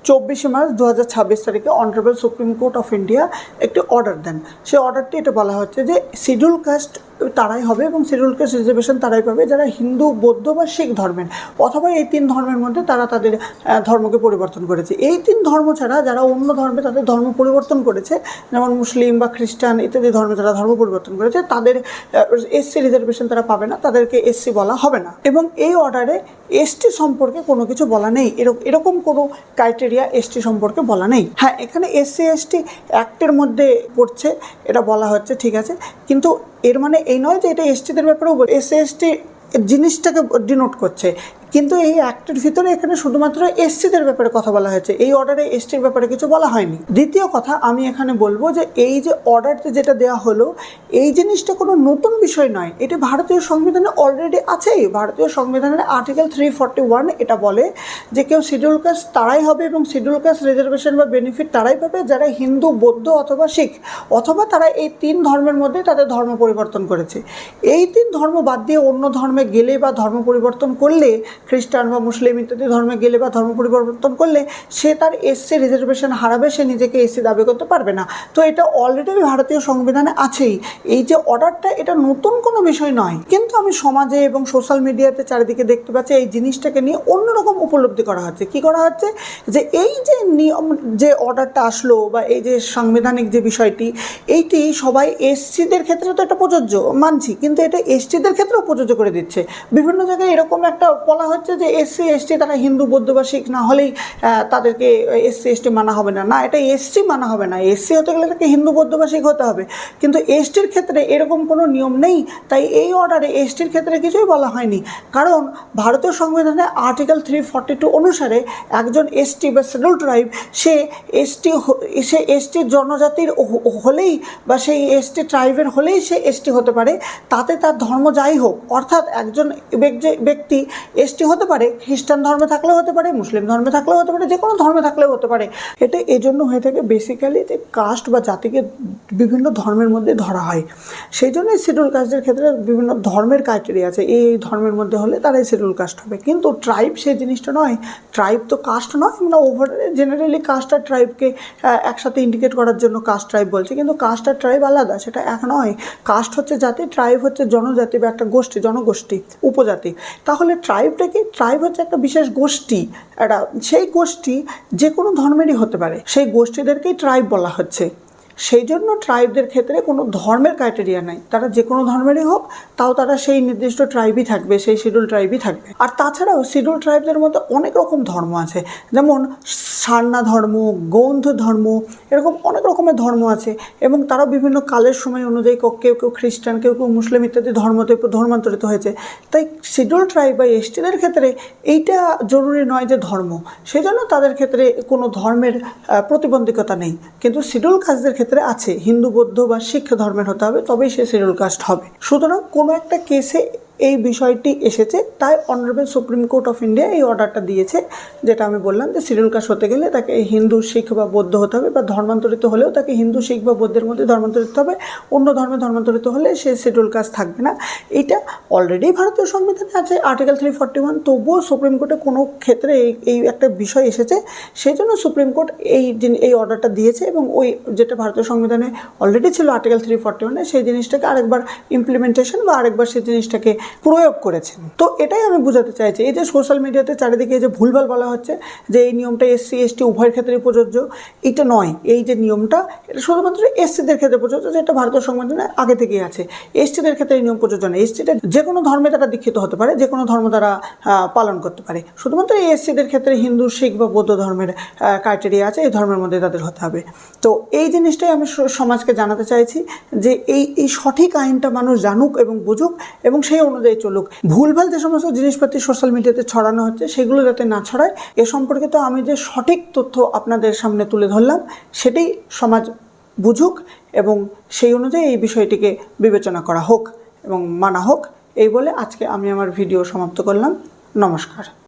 24 March 2026 তারিখে honourable supreme court of India একটি order দেন। সেই অর্ডারটি এটা বলা হচ্ছে যে শিডিউল কাস্ট তারাই হবে এবং শিডিউল কাস্ট রিজার্ভেশন তারাই পাবে যারা হিন্দু, বৌদ্ধ বা শিখ ধর্মের, অথবা এই তিন ধর্মের মধ্যে তারা তাদের ধর্মকে পরিবর্তন করেছে। এই তিন ধর্ম ছাড়া যারা অন্য ধর্মে তাদের ধর্ম পরিবর্তন করেছে, যেমন মুসলিম বা খ্রিস্টান ইত্যাদি ধর্মে যারা ধর্ম পরিবর্তন করেছে, তাদের এসসি রিজার্ভেশন তারা পাবে না, তাদেরকে এসসি বলা হবে না। এবং এই অর্ডারে এসটি সম্পর্কে কোনো কিছু বলা নেই, এরকম কোনো ক্রাইটেরিয়া এসটি সম্পর্কে বলা নেই। হ্যাঁ, এখানে এসসি এসটি অ্যাক্টের মধ্যে পড়ছে, এটা বলা হচ্ছে, ঠিক আছে, কিন্তু এর মানে এই নয় যে এটা এসটিদের ব্যাপারেও এসসি এসটি জিনিসটাকে ডিনোট করছে, কিন্তু এই অ্যাক্টের ভিতরে এখানে শুধুমাত্র এসসিদের ব্যাপারে কথা বলা হয়েছে, এই অর্ডারে এসটির ব্যাপারে কিছু বলা হয়নি। দ্বিতীয় কথা, আমি এখানে বলবো যে এই যে অর্ডারতে যেটা দেওয়া হলো, এই জিনিসটা কোনো নতুন বিষয় নয়, এটি ভারতীয় সংবিধানে অলরেডি আছেই। ভারতীয় সংবিধানের আর্টিকেল 341 এটা বলে যে কেউ শিডিউল কাস্ট তারাই হবে এবং শিডিউল কাস্ট রিজার্ভেশন বা বেনিফিট তারাই পাবে যারা হিন্দু, বৌদ্ধ অথবা শিখ, অথবা তারা এই তিন ধর্মের মধ্যে তাদের ধর্ম পরিবর্তন করেছে। এই তিন ধর্ম বাদ দিয়ে অন্য ধর্মে গেলে বা ধর্ম পরিবর্তন করলে, খ্রিস্টান বা মুসলিম ইত্যাদি ধর্মে গেলে বা ধর্ম পরিবর্তন করলে সে তার এসসি রিজার্ভেশন হারাবে, সে নিজেকে এসসি দাবি করতে পারবে না। তো এটা অলরেডি ভারতীয় সংবিধানে আছেই। এই যে অর্ডারটা, এটা নতুন কোনো বিষয় নয়, কিন্তু আমি সমাজে এবং সোশ্যাল মিডিয়াতে চারিদিকে দেখতে পাচ্ছি এই জিনিসটাকে নিয়ে অন্যরকম উপলব্ধি করা হচ্ছে। কি করা হচ্ছে যে এই যে নিয়ম, যে অর্ডারটা আসলো বা এই যে সাংবিধানিক যে বিষয়টি, এইটি সবাই এসসিদের ক্ষেত্রে তো এটা প্রযোজ্য মানছি, কিন্তু এটা এসটিদের ক্ষেত্রেও প্রযোজ্য করে দিচ্ছে। বিভিন্ন জায়গায় এরকম একটা বলা হচ্ছে যে এসসি এসটি তারা হিন্দু, বৌদ্ধ বা শিখ না হলেই তাদেরকে এসসি এসটি মানা হবে না। না, এটা এসসি মানা হবে না, এসসি হতে গেলে তাকে হিন্দু, বৌদ্ধ বা শিখ হতে হবে, কিন্তু এসটির ক্ষেত্রে এরকম কোনো নিয়ম নেই। তাই এই অর্ডারে এসটির ক্ষেত্রে কিছুই বলা হয়নি, কারণ ভারতীয় সংবিধানে আর্টিকেল 342 অনুসারে একজন এসটি বা শিডিউল ট্রাইব সে এসটি জনজাতির হলেই বা সেই এসটি ট্রাইবের হলেই সে এসটি হতে পারে, তাতে তার ধর্ম যাই হোক। অর্থাৎ একজন ব্যক্তি এসটি হতে পারে, খ্রিস্টান ধর্মে থাকলেও হতে পারে, মুসলিম ধর্মে থাকলেও হতে পারে, যে কোনো ধর্মে থাকলেও হতে পারে। এটা এজন্য হয়ে থাকে বেসিক্যালি যে কাস্ট বা জাতিকে বিভিন্ন ধর্মের মধ্যে ধরা হয়, সেই জন্যই শিডিউল কাস্টের ক্ষেত্রে বিভিন্ন ধর্মের ক্রাইটেরিয়া আছে, এই ধর্মের মধ্যে হলে তারাই শিডিউল কাস্ট হবে। কিন্তু ট্রাইব সেই জিনিসটা নয়, ট্রাইব তো কাস্ট নয়। আমরা ওভার জেনারেলি কাস্ট আর ট্রাইবকে একসাথে ইন্ডিকেট করার জন্য কাস্ট ট্রাইব বলছি, কিন্তু কাস্ট আর ট্রাইব আলাদা, সেটা এক নয়। কাস্ট হচ্ছে জাতি, ট্রাইব হচ্ছে জনজাতি বা একটা গোষ্ঠী, জনগোষ্ঠী, উপজাতি। তাহলে ট্রাইবটা কি? ট্রাইব হচ্ছে একটা বিশেষ গোষ্ঠী, সেই গোষ্ঠী যে কোনো ধর্মেরই হতে পারে, সেই গোষ্ঠীদেরকেই ট্রাইব বলা হচ্ছে। সেই জন্য ট্রাইবদের ক্ষেত্রে কোনো ধর্মের ক্রাইটেরিয়া নাই, তারা যে কোনো ধর্মেরই হোক, তাও তারা সেই নির্দিষ্ট ট্রাইবই থাকবে, সেই শিডিউল ট্রাইবই থাকবে। আর তাছাড়াও শিডিউল ট্রাইবদের মধ্যে অনেক রকম ধর্ম আছে, যেমন সারনা ধর্ম, গৌন্ড ধর্ম, এরকম অনেক রকমের ধর্ম আছে, এবং তারাও বিভিন্ন কালের সময় অনুযায়ী কেউ কেউ খ্রিস্টান, কেউ কেউ মুসলিম ইত্যাদি ধর্মতে ধর্মান্তরিত হয়েছে। তাই শিডিউল ট্রাইব বা এসটিদের ক্ষেত্রে এইটা জরুরি নয় যে ধর্ম, সেই জন্য তাদের ক্ষেত্রে কোনো ধর্মের প্রতিবন্ধকতা নেই। কিন্তু শিডিউল কাস্টদের ক্ষেত্রে আছে, হিন্দু, বৌদ্ধ বা শিখ ধর্মের হতে হবে, তবেই সে শিডিউল কাস্ট হবে। সুতরাং কোনো একটা কেসে এই বিষয়টি এসেছে, তাই honourable supreme court of India এই অর্ডারটা দিয়েছে, যেটা আমি বললাম যে শিডিউল কাস্ট হতে গেলে তাকে হিন্দু, শিখ বা বৌদ্ধ হতে হবে, বা ধর্মান্তরিত হলেও তাকে হিন্দু, শিখ বা বৌদ্ধের মধ্যে ধর্মান্তরিত হবে, অন্য ধর্মে ধর্মান্তরিত হলে সে শিডিউল কাস্ট থাকবে না। এটা অলরেডি ভারতীয় সংবিধানে আছে আর্টিকেল 341, তবুও সুপ্রিম কোর্টে কোনো ক্ষেত্রে এই একটা বিষয় এসেছে, সেই জন্য সুপ্রিম কোর্ট এই অর্ডারটা দিয়েছে, এবং ওই যেটা ভারতীয় সংবিধানে অলরেডি ছিল আর্টিকেল 341, সেই জিনিসটাকে আরেকবার ইমপ্লিমেন্টেশন বা আরেকবার সেই জিনিসটাকে প্রয়োগ করেছেন। তো এটাই আমি বোঝাতে চাইছি। এই যে সোশ্যাল মিডিয়াতে চারিদিকে যে ভুলভাল বলা হচ্ছে যে এই নিয়মটা এসসি এসটি উভয়ের ক্ষেত্রে প্রযোজ্য, এটা নয়। এই যে নিয়মটা, এটা শুধুমাত্র এসসিদের ক্ষেত্রে প্রযোজ্য, যেটা ভারতীয় সংবিধানে আগে থেকেই আছে। এসটিদের ক্ষেত্রে এই নিয়ম প্রযোজ্য নয়। এসটিটা যে কোনো ধর্মে তারা দীক্ষিত হতে পারে, যে কোনো ধর্ম তারা পালন করতে পারে, শুধুমাত্র এই এসসিদের ক্ষেত্রে হিন্দু, শিখ বা বৌদ্ধ ধর্মের ক্রাইটেরিয়া আছে, এই ধর্মের মধ্যে তাদের হতে হবে। তো এই জিনিসটাই আমি সমাজকে জানাতে চাইছি যে এই সঠিক আইনটা মানুষ জানুক এবং বুঝুক, এবং সেই অনুযায়ী চলুক। ভুলভাল যে সমস্ত জিনিসপাতি সোশ্যাল মিডিয়াতে ছড়ানো হচ্ছে, সেগুলো যাতে না ছড়ায়, এ সম্পর্কে তো আমি যে সঠিক তথ্য আপনাদের সামনে তুলে ধরলাম, সেটাই সমাজ বুঝুক এবং সেই অনুযায়ী এই বিষয়টিকে বিবেচনা করা হোক এবং মানা হোক। এই বলে আজকে আমি আমার ভিডিও সমাপ্ত করলাম। নমস্কার।